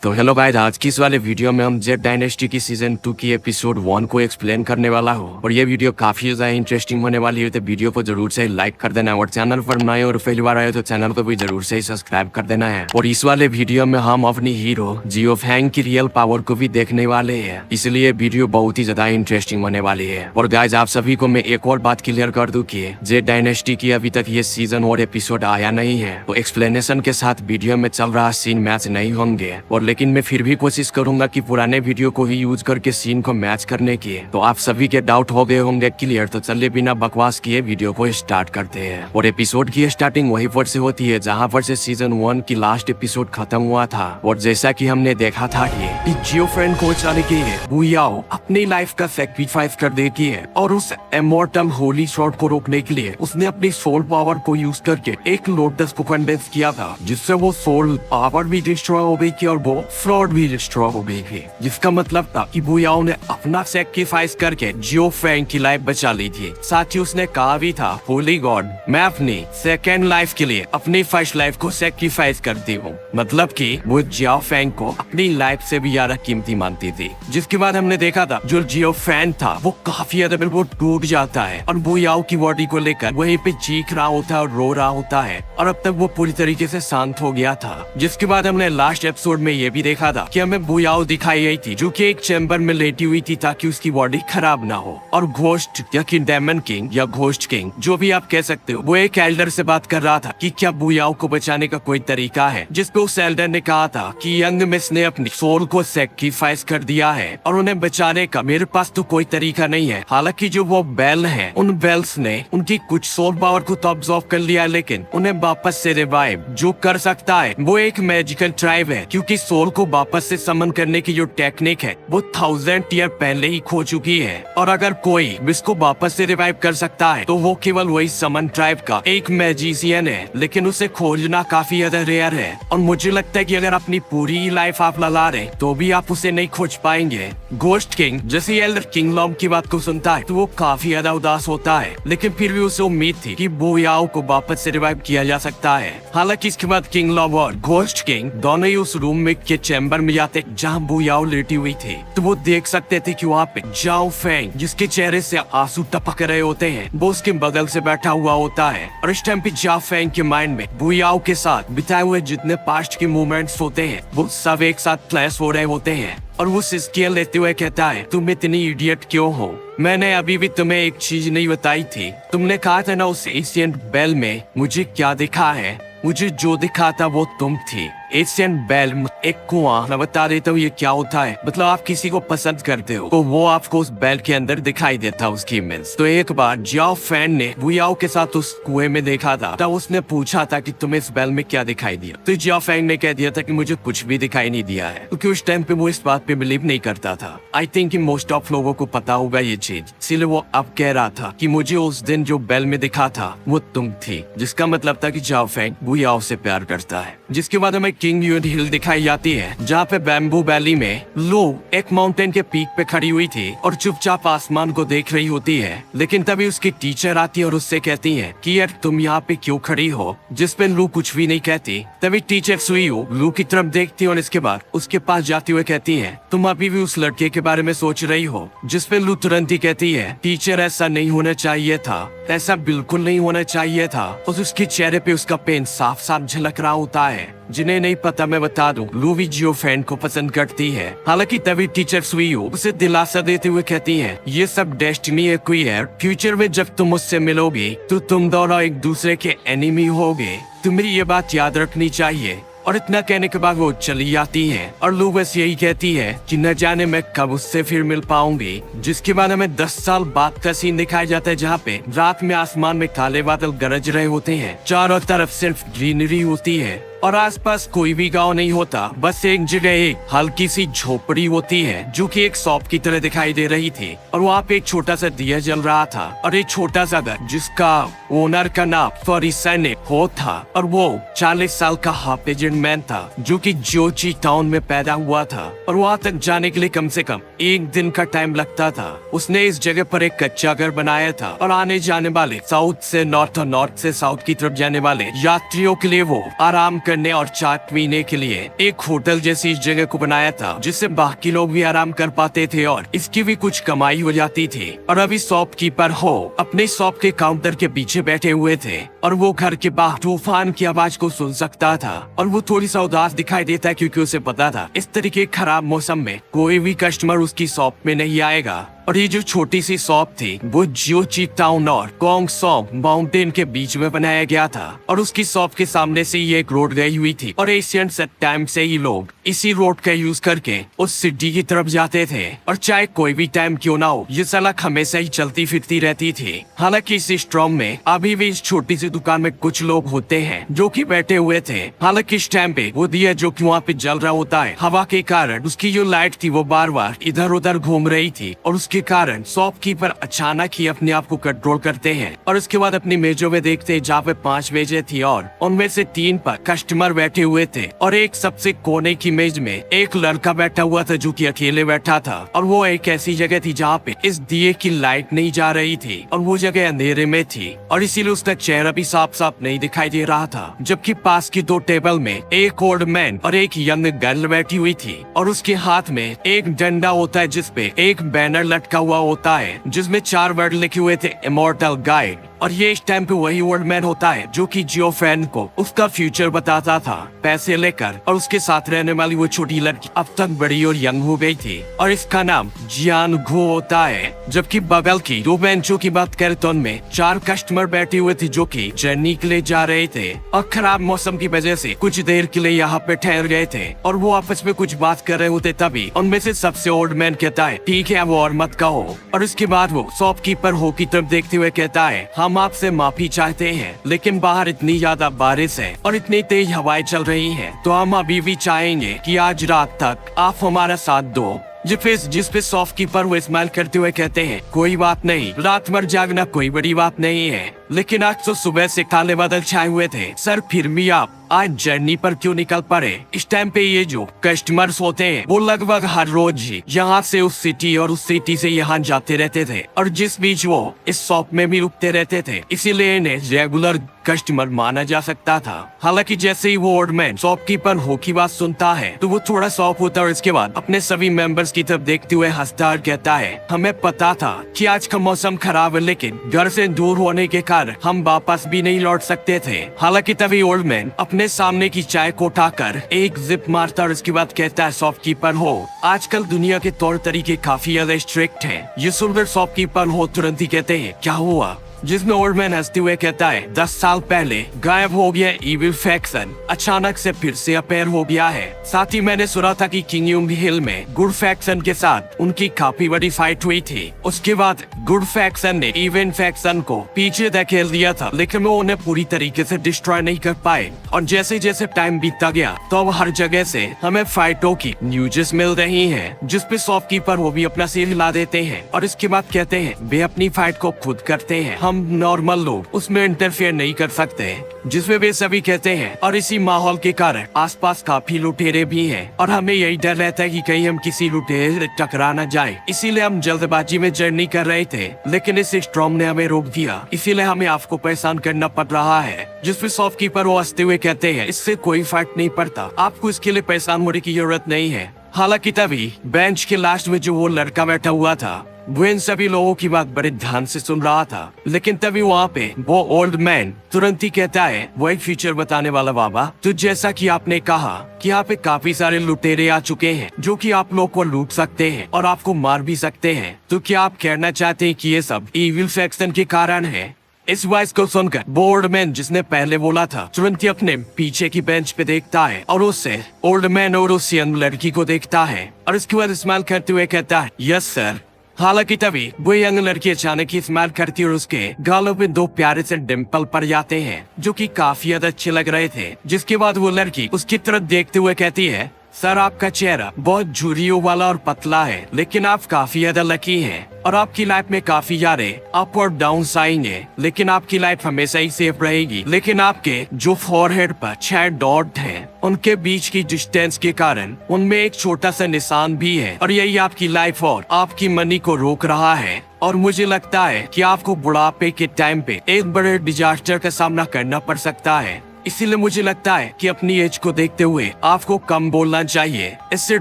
तो hello guys, आज की इस वाले वीडियो में हम जेड डायनेस्टी की सीजन 2 की एपिसोड 1 को एक्सप्लेन करने वाला हूँ और ये वीडियो काफी ज्यादा इंटरेस्टिंग होने वाली है। तो वीडियो को जरूर से लाइक कर देना और चैनल पर नए और पहली बार आए तो चैनल को भी जरूर से सब्सक्राइब कर देना है। और इस वाले वीडियो में हम अपनी हीरो जियो फैंग की रियल पावर को भी देखने वाले है, इसलिए वीडियो बहुत ही ज्यादा इंटरेस्टिंग होने वाली है। और गाइस, आप सभी को मैं एक और बात क्लियर कर दूं कि जेड डायनेस्टी की अभी तक ये सीजन और एपिसोड आया नहीं है, तो एक्सप्लेनेशन के साथ वीडियो में चल रहा सीन मैच नहीं होंगे। और लेकिन मैं फिर भी कोशिश करूंगा कि पुराने वीडियो को ही यूज करके सीन को मैच करने की। तो आप सभी के डाउट हो गए होंगे क्लियर, तो चलिए बिना बकवास किए वीडियो को स्टार्ट करते हैं। और एपिसोड की स्टार्टिंग वहीं पर से होती है जहां पर से सीजन 1 की लास्ट एपिसोड खत्म हुआ था। और जैसा कि हमने देखा था कि जियो फ्रेंड को बचाने के लिए बुयाओ अपनी लाइफ का सैक्रिफाइस कर देती है और उस इमॉर्टल होली शॉट को रोकने के लिए उसने अपनी सोल पावर को यूज करके एक लोटस को कंडेंस किया था, जिससे वो सोल पावर भी डिस्ट्रॉय हो गई थी और वो फ्रॉड भी डिस्ट्रॉय हो गई थी। जिसका मतलब था कि बुयाओ ने अपना सैक्रिफाइस करके जियो फ्रेंड की लाइफ बचा ली थी। साथ ही उसने कहा भी था, होली गॉड, मैं अपनी सेकेंड लाइफ के लिए अपनी फर्स्ट लाइफ को सैक्रिफाइस करती हूँ। मतलब कि वो जियो फैंग को अपनी लाइफ से भी ज्यादा कीमती मानती थी। जिसके बाद हमने देखा था जो जियो फैंग था वो काफी ज्यादा वो टूट जाता है और बुयाओ की बॉडी को लेकर वहीं पे चीख रहा होता है और रो रहा होता है, और अब तक वो पूरी तरीके से शांत हो गया था। जिसके बाद हमने लास्ट एपिसोड में ये भी देखा था कि हमें बुयाओ दिखाई गई थी जो कि एक चैम्बर में लेटी हुई थी ताकि उसकी बॉडी खराब ना हो। और घोस्ट या डेमन किंग या घोस्ट किंग जो भी आप कह सकते हो, वो एक एल्डर से बात कर रहा था कि क्या बुयाओ को बचाने का कोई तरीका है। जिसपे उस एल्डर ने कहा था कि यंग मिस ने अपनी सोल को सैक्रिफाइस कर दिया है और उन्हें बचाने का मेरे पास तो कोई तरीका नहीं है। हालांकि जो वो बेल है, उन बेल्स ने उनकी कुछ सोल पावर को तो ऑब्जॉर्व कर लिया, लेकिन उन्हें वापस से रिवाइव जो कर सकता है वो एक मैजिकल ट्राइब है, क्योंकि सोल को वापस से समन करने की जो टेक्निक है वो 1000 ईयर पहले ही खो चुकी है। और अगर कोई इसको वापस से रिवाइव कर सकता है तो वो केवल वही समन ट्राइब का एक मैजिशियन है, लेकिन उसे खोजना काफी ज्यादा रेयर है। और मुझे लगता है कि अगर अपनी पूरी लाइफ आप लगा रहे तो भी आप उसे नहीं खोज पाएंगे। घोस्ट किंग जैसे एल्डर किंगडम की बात को सुनता है तो वो काफी ज्यादा उदास होता है, लेकिन फिर भी उसे उम्मीद थी कि बुयाओ को वापस से रिवाइव किया जा सकता है। हालांकि इसके बाद किंगडम और घोस्ट किंग दोनों ही उस रूम में के चैम्बर में जाते जहाँ बुयाओ लेटी हुई थी, तो वो देख सकते थे कि वहाँ पे जाओ फेंग, जिसके चेहरे से आंसू टपक रहे होते हैं, वो उसके बगल से बैठा हुआ होता है। और इस टाइम पे जाओ फेंग के माइंड में बुयाओ के साथ बिताए हुए जितने पास्ट के मूवमेंट्स होते हैं वो सब एक साथ फ्लैश हो रहे होते हैं। और वो सिस्कियां लेते हुए कहता है, तुम इतनी इडियट क्यों हो? मैंने अभी भी तुम्हें एक चीज नहीं बताई थी। तुमने कहा था ना उस एशियन बेल में मुझे क्या दिखा है? मुझे जो दिखा था वो तुम थी। एशियन बेल एक कुआं, मैं बता देता हूँ ये क्या होता है। मतलब आप किसी को पसंद करते हो तो वो आपको उस बेल के अंदर दिखाई देता है, उसकी इमेज। तो एक बार जियाओ फैन ने बुयाओ के साथ उस कुएं में देखा था, तब उसने पूछा था कि तुम्हें इस बेल में क्या दिखाई दिया, तो जियाओ फैन ने कह दिया था कि मुझे कुछ भी दिखाई नहीं दिया है, क्योंकि उस टाइम पे वो इस बात पे बिलीव नहीं करता था। आई थिंक मोस्ट ऑफ लोगों को पता होगा ये चीज, इसीलिए वो अब कह रहा था कि मुझे उस दिन जो बेल में दिखा था वो तुम थी, जिसका मतलब था कि जियाओ फैन बुयाओ से प्यार करता है। जिसके बाद हमें किंग यून हिल दिखाई जाती है जहाँ पे बैम्बू वैली में लो एक माउंटेन के पीक पे खड़ी हुई थी और चुपचाप आसमान को देख रही होती है। लेकिन तभी उसकी टीचर आती है और उससे कहती है कि यार तुम यहाँ पे क्यों खड़ी हो, जिसपे लू कुछ भी नहीं कहती। तभी टीचर सुइयो लू की तरफ देखती है और इसके बाद उसके पास जाती हुए कहती है, तुम अभी भी उस लड़के के बारे में सोच रही हो? जिसपे लू तुरंत ही कहती है, टीचर ऐसा नहीं होना चाहिए था, ऐसा बिल्कुल नहीं होना चाहिए था। और उसके चेहरे पे उसका पेन साफ साफ झलक रहा होता है। जिन्हें नहीं पता मैं बता दूं, लू भी जियो फैन को पसंद करती है। हालांकि तभी टीचर सुइयो उसे दिलासा देते हुए कहती है, ये सब डेस्टिनी है कोई है, फ्यूचर में जब तुम मुझसे मिलोगे तो तुम दोनों एक दूसरे के एनिमी होगे, तुम्हें ये बात याद रखनी चाहिए। और इतना कहने के बाद वो चली जाती है और लू बस यही कहती है कि न जाने मैं कब उससे फिर मिल पाऊंगी। जिसके बाद हमें 10 साल बाद का सीन दिखाया जाता है जहाँ पे रात में आसमान में काले बादल गरज रहे होते हैं, चारों तरफ सिर्फ ग्रीनरी होती है और आसपास कोई भी गांव नहीं होता, बस एक जगह एक हल्की सी झोपड़ी होती है जो कि एक शॉप की तरह दिखाई दे रही थी। और वहाँ पे एक छोटा सा दिया जल रहा था और एक छोटा सा घर जिसका ओनर का नाम फॉरिसन हो था, और वो 40 साल का हाफ एजेड मैन था जो कि जोची टाउन में पैदा हुआ था। और वहाँ तक जाने के लिए कम से कम एक दिन का टाइम लगता था। उसने इस जगह पर एक कच्चा घर बनाया था और आने जाने वाले साउथ से नॉर्थ और नॉर्थ से साउथ की तरफ जाने वाले यात्रियों के लिए वो आराम करने और चाय पीने के लिए एक होटल जैसी जगह को बनाया था, जिससे बाकी लोग भी आराम कर पाते थे और इसकी भी कुछ कमाई हो जाती थी। और अभी शॉपकीपर हो अपने शॉप के काउंटर के पीछे बैठे हुए थे और वो घर के बाहर तूफान की आवाज को सुन सकता था। और वो थोड़ी सा उदास दिखाई देता क्योंकि उसे पता था इस तरीके खराब मौसम में कोई भी कस्टमर उसकी शॉप में नहीं आएगा। और ये जो छोटी सी शॉप थी वो जियोची टाउन और कोंगसोंग माउंटेन के बीच में बनाया गया था और उसकी शॉप के सामने से ये एक रोड गई हुई थी और एशियंट टाइम से ही लोग इसी रोड का यूज करके उस सिटी की तरफ जाते थे। और चाहे कोई भी टाइम क्यों ना हो, ये सड़क हमेशा ही चलती फिरती रहती थी। हालांकि इस स्ट्रॉम में अभी भी इस छोटी सी दुकान में कुछ लोग होते हैं जो कि बैठे हुए थे। हालांकि इस टाइम पे वो दिया जो कि वहाँ पे जल रहा होता है, हवा के कारण उसकी जो लाइट थी वो बार बार इधर उधर घूम रही थी और उसके कारण शॉपकीपर अचानक ही अपने आप को कंट्रोल करते हैं और उसके बाद अपनी मेजों में देखते हैं जहाँ पे 5 मेजें थी और उनमें से 3 पर कस्टमर बैठे हुए थे और एक सबसे कोने की मेज में एक लड़का बैठा हुआ था जो कि अकेले बैठा था। और वो एक ऐसी जगह थी जहाँ पे इस दिए की लाइट नहीं जा रही थी और वो जगह अंधेरे में थी और इसीलिए उसका चेहरा भी साफ साफ नहीं दिखाई दे रहा था। जबकि पास की 2 टेबल में एक ओल्ड मैन और एक यंग गर्ल बैठी हुई थी और उसके हाथ में एक डंडा होता है जिसपे एक बैनर लटका हुआ होता है जिसमें 4 वर्ड लिखे हुए थे, इमॉर्टल गाइड। और ये इस टाइम पे वही ओल्ड मैन होता है जो कि जियो फैन को उसका फ्यूचर बताता था पैसे लेकर। और उसके साथ रहने वाली वो छोटी लड़की अब तक बड़ी और यंग हो गई थी और इसका नाम जियान घो होता है। जबकि बगल की 2 बेंचों की बात करें तो उनमें 4 कस्टमर बैठे हुए थे जो कि जर्नी के लिए जा रहे थे और खराब मौसम की वजह से कुछ देर के लिए यहाँ पे ठहर गए थे और वो आपस में कुछ बात कर रहे होते। तभी उनमें से सबसे ओल्ड मैन कहता है, ठीक है वो और मत कहो। और इसके बाद वो शॉपकीपर हो की तरफ देखते हुए कहता है, हम आपसे माफी चाहते हैं लेकिन बाहर इतनी ज्यादा बारिश है और इतनी तेज हवाएं चल रही हैं, तो हम अभी भी चाहेंगे कि आज रात तक आप हमारा साथ दो। जिस पे शॉपकीपर वो स्माइल करते हुए कहते हैं, कोई बात नहीं, रात भर जागना कोई बड़ी बात नहीं है, लेकिन आज तो सुबह से काले बादल छाए हुए थे सर, फिर भी आप आज जर्नी पर क्यों निकल पड़े? इस टाइम पे ये जो कस्टमर्स होते हैं वो लगभग हर रोज ही यहाँ से उस सिटी और उस सिटी से यहाँ जाते रहते थे और जिस बीच वो इस शॉप में भी रुकते रहते थे, इसीलिए इन्हें रेगुलर कस्टमर माना जा सकता था। हालांकि जैसे ही वो ओल्ड मैन शॉपकीपर हो की बात सुनता है तो वो थोड़ा शॉक होता है और इसके बाद अपने सभी मेंबर्स की तरफ देखते हुए हंसता और कहता है, हमें पता था कि आज का मौसम खराब है लेकिन घर से दूर होने के कारण हम वापस भी नहीं लौट सकते थे। हालांकि तभी ओल्ड मैन अपने सामने की चाय को उठाकर एक जिप मारता और इसके बाद कहता है, शॉपकीपर हो, आजकल दुनिया के तौर तरीके काफी ज्यादा स्ट्रिक्ट हैं। ये सुनकर शॉपकीपर हो तुरंत ही कहते हैं, क्या हुआ? जिसमें ओल्ड मैन हंसते हुए कहता है, 10 साल पहले गायब हो गया इविल फैक्शन अचानक से फिर से अपेयर हो गया है। साथ ही मैंने सुना था कि किंगयुंग हिल में गुड फैक्शन के साथ उनकी काफी बड़ी फाइट हुई थी। उसके बाद गुड फैक्शन ने इवन फैक्शन को पीछे धकेल दिया था लेकिन वो उन्हें पूरी तरीके से डिस्ट्रॉय नहीं कर पाए। और जैसे जैसे टाइम बीतता गया तो अब हर जगह से हमें फाइटों की न्यूज़ेस मिल रही है जिसपे शॉपकीपर वो भी अपना सिर हिला देते हैं और इसके बाद कहते हैं, वे अपनी फाइट को खुद करते हैं, हम नॉर्मल लोग उसमें इंटरफेयर नहीं कर सकते। जिसमें वे सभी कहते हैं और इसी माहौल के कारण आसपास काफी लुटेरे भी हैं और हमें यही डर रहता है कि कहीं हम किसी लुटेरे से टकरा न जाए, इसीलिए हम जल्दबाजी में जर्नी कर रहे थे लेकिन इस स्टॉर्म ने हमें रोक दिया, इसीलिए हमें आपको परेशान करना पड़ रहा है। जिसपे शॉपकीपर वो हंसते हुए कहते हैं, इससे कोई फर्क नहीं पड़ता, आपको इसके लिए परेशान होने की जरूरत नहीं है। हालांकि तभी बेंच के लास्ट में जो वो लड़का बैठा हुआ था वो इन सभी लोगों की बात बड़े ध्यान से सुन रहा था, लेकिन तभी वहाँ पे वो ओल्ड मैन तुरंत ही कहता है, वो एक फ्यूचर बताने वाला बाबा, तो जैसा कि आपने कहा कि यहाँ पे काफी सारे लुटेरे आ चुके हैं जो कि आप लोग को लूट सकते हैं और आपको मार भी सकते हैं, तो क्या आप कहना चाहते हैं कि ये सब इविल फैक्शन के कारण है? इस वॉइस को सुनकर ओल्ड मैन जिसने पहले बोला था तुरंत ही अपने पीछे की बेंच पे देखता है और उससे ओल्ड मैन और उस यंग लड़की को देखता है और इसके बाद स्माइल करते हुए कहता है, यस सर। हालांकि तभी वो यंग लड़की अचानक ही स्माइल करती है और उसके गालों पे 2 प्यारे से डिम्पल पड़ जाते हैं जो कि काफी ज्यादा अच्छे लग रहे थे। जिसके बाद वो लड़की उसकी तरफ देखते हुए कहती है, सर आपका चेहरा बहुत झुर्रियों वाला और पतला है लेकिन आप काफी ज्यादा लकी हैं और आपकी लाइफ में काफी सारे अप और डाउन आएंगे लेकिन आपकी लाइफ हमेशा ही सेफ रहेगी। लेकिन आपके जो फॉरहेड पर 6 डॉट हैं उनके बीच की डिस्टेंस के कारण उनमें एक छोटा सा निशान भी है और यही आपकी लाइफ और आपकी मनी को रोक रहा है। और मुझे लगता है कि आपको बुढ़ापे के टाइम पे एक बड़े डिजास्टर का सामना करना पड़ सकता है। इसीलिए मुझे लगता है कि अपनी एज को देखते हुए आपको कम बोलना चाहिए, इससे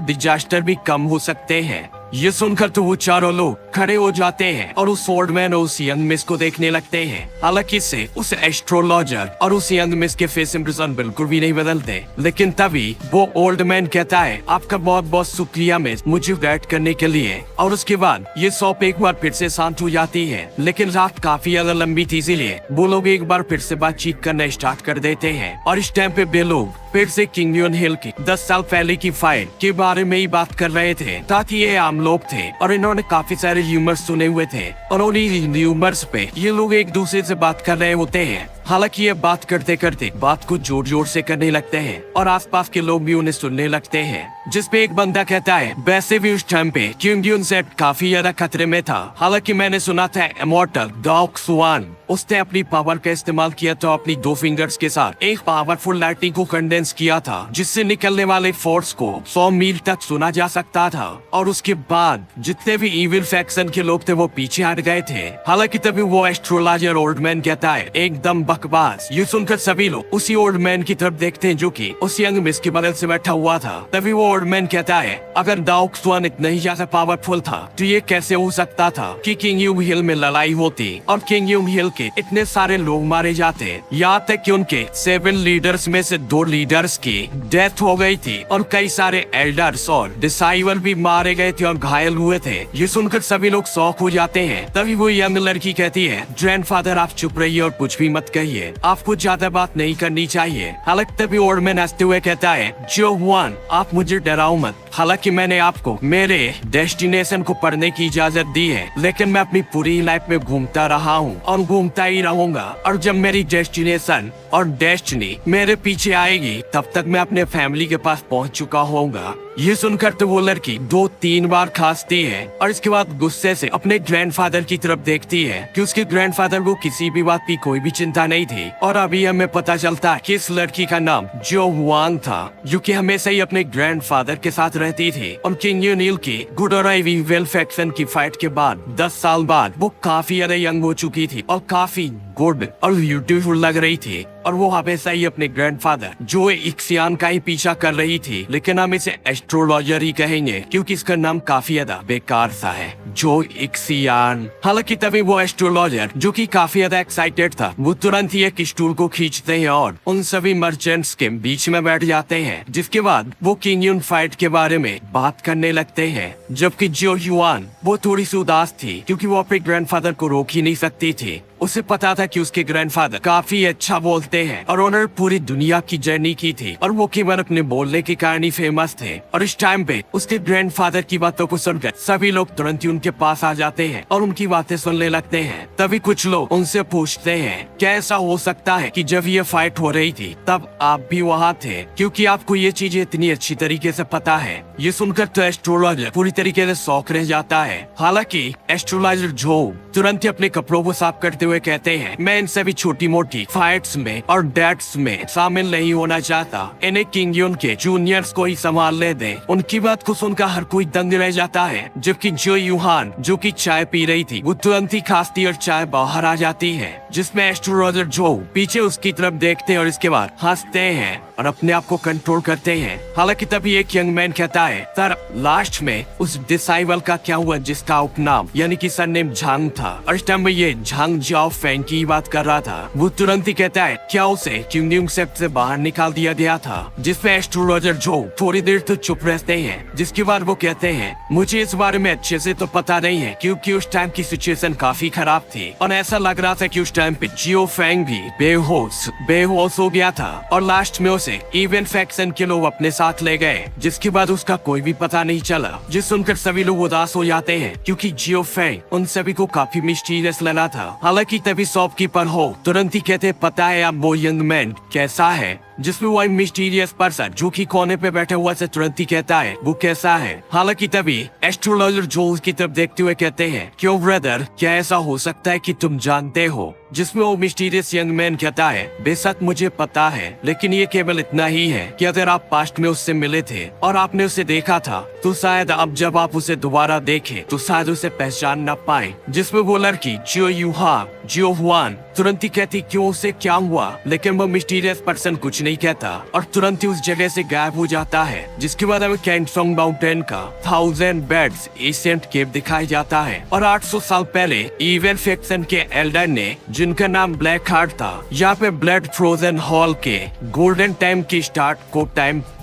डिजास्टर भी कम हो सकते हैं। ये सुनकर तो वो चारों लोग खड़े हो जाते हैं और उस ओल्ड मैन और उस यंग मिस को देखने लगते हैं। हालांकि इससे उस एस्ट्रोलॉजर और उस यंग मिस के फेस इंप्रेशन बिल्कुल भी नहीं बदलते, लेकिन तभी वो ओल्ड मैन कहता है, आपका बहुत बहुत शुक्रिया मिस मुझे गाइड करने के लिए। और उसके बाद ये शॉप एक बार फिर से शांत हो जाती है, लेकिन रात काफी ज्यादा लंबी थी, इसीलिए वो लोग एक बार फिर से बातचीत करना स्टार्ट कर देते हैं। और इस टाइम पे वे लोग फिर से किंग यून हिल की 10 साल पहले की फाइट के बारे में ही बात कर रहे थे। साथ ही ये आम लोग थे और इन्होंने काफी सारे र्यूमर्स सुने हुए थे और उन्हीं र्यूमर्स पे ये लोग एक दूसरे से बात कर रहे होते हैं। हालांकि ये बात करते करते बात को जोर जोर से करने लगते हैं और आसपास के लोग भी उन्हें सुनने लगते हैं, जिसपे एक बंदा कहता है, वैसे भी उस टाइम पे किंग यून सेट काफी ज्यादा खतरे में था। हालांकि मैंने सुना था इमॉर्टल डॉग स्वान उसने अपनी पावर का इस्तेमाल किया था, अपनी 2 फिंगर्स के साथ एक पावरफुल लाइटिंग को कंडेंस किया था, जिससे निकलने वाले फोर्स को 100 मील तक सुना जा सकता था। और उसके बाद जितने भी इविल फैक्शन के लोग थे वो पीछे हट गए थे। हालांकि तभी वो एस्ट्रोलॉजर ओल्ड मैन कहता है, एकदम बकवास। ये सुनकर सभी लोग उसी ओल्ड मैन की तरफ देखते हैं जो कि उस यंग मिस के बगल से बैठा हुआ था। तभी वो ओल्ड मैन कहता है, अगर डॉग स्वान इतना ही ज्यादा पावरफुल था तो ये कैसे हो सकता था कि किंग यूम हिल में लड़ाई होती और किंग यूम हिल के इतने सारे लोग मारे जाते, यहाँ तक कि उनके 7 लीडर्स में से 2 लीडर्स की डेथ हो गई थी और कई सारे एल्डर्स और डिसाइवर भी मारे गए थे और घायल हुए थे। ये सुनकर सभी लोग शॉक हो जाते हैं। तभी वो यंग लड़की कहती है, ग्रैंडफादर आप चुप रहिए और कुछ भी मत कहिए, आपको ज्यादा बात नहीं करनी चाहिए। हालांकि तभी ओल्ड मैन हंसते हुए कहता है, जो हुआन आप मुझे डराओ मत। हालांकि मैंने आपको मेरे डेस्टिनेशन को पढ़ने की इजाजत दी है, लेकिन मैं अपनी पूरी लाइफ में घूमता रहा हूँ और घूमता ही रहूंगा, और जब मेरी डेस्टिनेशन और डेस्टिनी मेरे पीछे आएगी तब तक मैं अपने फैमिली के पास पहुंच चुका होऊंगा। ये सुनकर तो वो लड़की 2-3 बार खांसती है और इसके बाद गुस्से से अपने ग्रैंडफादर की तरफ देखती है कि उसके ग्रैंडफादर को किसी भी बात की कोई भी चिंता नहीं थी। और अभी हमें पता चलता है कि इस लड़की का नाम जो हुआन था, जो कि हमेशा ही अपने ग्रैंडफादर के साथ रहती थी। और किंग यूनिल की गुड और इविल फैक्शन की फाइट के बाद 10 साल बाद वो काफी ज्यादा यंग हो चुकी थी और काफी गुड और ब्यूटीफुल लग रही थी। और वो हमेशा ही अपने ग्रैंडफादर जो इक्सियान का ही पीछा कर रही थी, लेकिन हम इसे एस्ट्रोलॉजर ही कहेंगे क्योंकि इसका नाम काफी ज्यादा बेकार सा है, जो इक्सियान। हालांकि तभी वो एस्ट्रोलॉजर जो कि काफी ज्यादा एक्साइटेड था, वो तुरंत ही एक स्टूल को खींचते हैं और उन सभी मर्चेंट्स के बीच में बैठ जाते हैं। जिसके बाद वो किंग यून फाइट के बारे में बात करने लगते हैं, जबकि जो युआन वो थोड़ी सी उदास थी क्योंकि वो अपने ग्रैंडफादर को रोक ही नहीं सकती थी। उसे पता था कि उसके ग्रैंडफादर काफी अच्छा बोलते हैं और उन्होंने पूरी दुनिया की जर्नी की थी और वो केवल अपने बोलने के कारण ही फेमस थे। और इस टाइम पे उसके ग्रैंडफादर की बातों को सुनकर सभी लोग तुरंत ही उनके पास आ जाते हैं और उनकी बातें सुनने लगते हैं। तभी कुछ लोग उनसे पूछते हैं, क्या ऐसा हो सकता है कि जब ये फाइट हो रही थी तब आप भी वहाँ थे, क्योंकि आपको ये चीजें इतनी अच्छी तरीके से पता है। ये सुनकर तो एस्ट्रोलॉजर पूरी तरीके से शॉक रह जाता है। हालांकि एस्ट्रोलॉजर जो तुरंत ही अपने कपड़ों को साफ करते हुए कहते हैं, मैं इन सभी छोटी मोटी फाइट्स में और डेट्स में शामिल नहीं होना चाहता, इन्हें किंग यून के जूनियर्स को ही संभालने दे। उनकी बात को सुनकर हर कोई दंग रह जाता है, जबकि जो यूहान जो कि चाय पी रही थी वो तुरंत ही खांसती और चाय बाहर आ जाती है, जिसमें एस्ट्रोलॉजर जो पीछे उसकी तरफ देखते हैं और इसके बाद हंसते हैं और अपने आप को कंट्रोल करते हैं। हालांकि तभी एक यंग मैन कहता है, सर लास्ट में उस डिसाइबल का क्या हुआ जिसका उपनाम यानी कि सरनेम झांग था, और इस टाइम में ये झांग जाओ फैंग की बात कर रहा था। वो तुरंत ही कहता है, क्या उसे किंगडम सेप्ट से बाहर निकाल दिया गया था, जिसमें एस्ट्रोलॉजर जो थोड़ी देर तो चुप रहते हैं, जिसके बाद वो कहते हैं, मुझे इस बारे में अच्छे से तो पता नहीं है क्योंकि उस टाइम की सिचुएशन काफी खराब थी और ऐसा लग रहा था कि उस टाइम पे जियो फैंग भी बेहोश हो गया था और लास्ट में उसे इवन फैक्शन के लोग अपने साथ ले गए, जिसके बाद उसका कोई भी पता नहीं चला। जिस सुनकर सभी लोग उदास हो जाते हैं क्योंकि जियो फैंग उन सभी को काफी मिस्टीरियस लगा था। हालांकि तभी शॉपकीपर हो तुरंत ही कहते, पता है आप वो यंग मैन कैसा है, जिसमें वो मिस्टीरियस पर्सन जो कि कोने पे बैठा हुआ से तुरंत ही कहता है वो कैसा है। हालांकि तभी एस्ट्रोलॉजर जो उसकी तरफ देखते हुए कहते हैं, क्यों ब्रदर क्या ऐसा हो सकता है कि तुम जानते हो, जिसमें वो मिस्टीरियस यंग मैन कहता है, बेशक मुझे पता है, लेकिन ये केवल इतना ही है कि अगर आप पास्ट में उससे मिले थे और आपने उसे देखा था तो शायद अब जब आप उसे दोबारा देखें तो शायद उसे पहचान न पाए। जिसमें वो लड़की जो यूहा जियो हुआन तुरंत ही कहती क्यों, उसे क्या हुआ, लेकिन वो मिस्टीरियस पर्सन कुछ नहीं कहता और तुरंत ही उस जगह से गायब हो जाता है। जिसके बाद हमें कैंटसोंग माउंटेन का 1000 बेड्स एशियंट केव दिखाया जाता है और 800 साल पहले इविल फैक्शन के एल्डर ने, जिनका नाम ब्लैक हार्ट था, यहाँ पे ब्लड फ्रोजन हॉल के गोल्डन टाइम की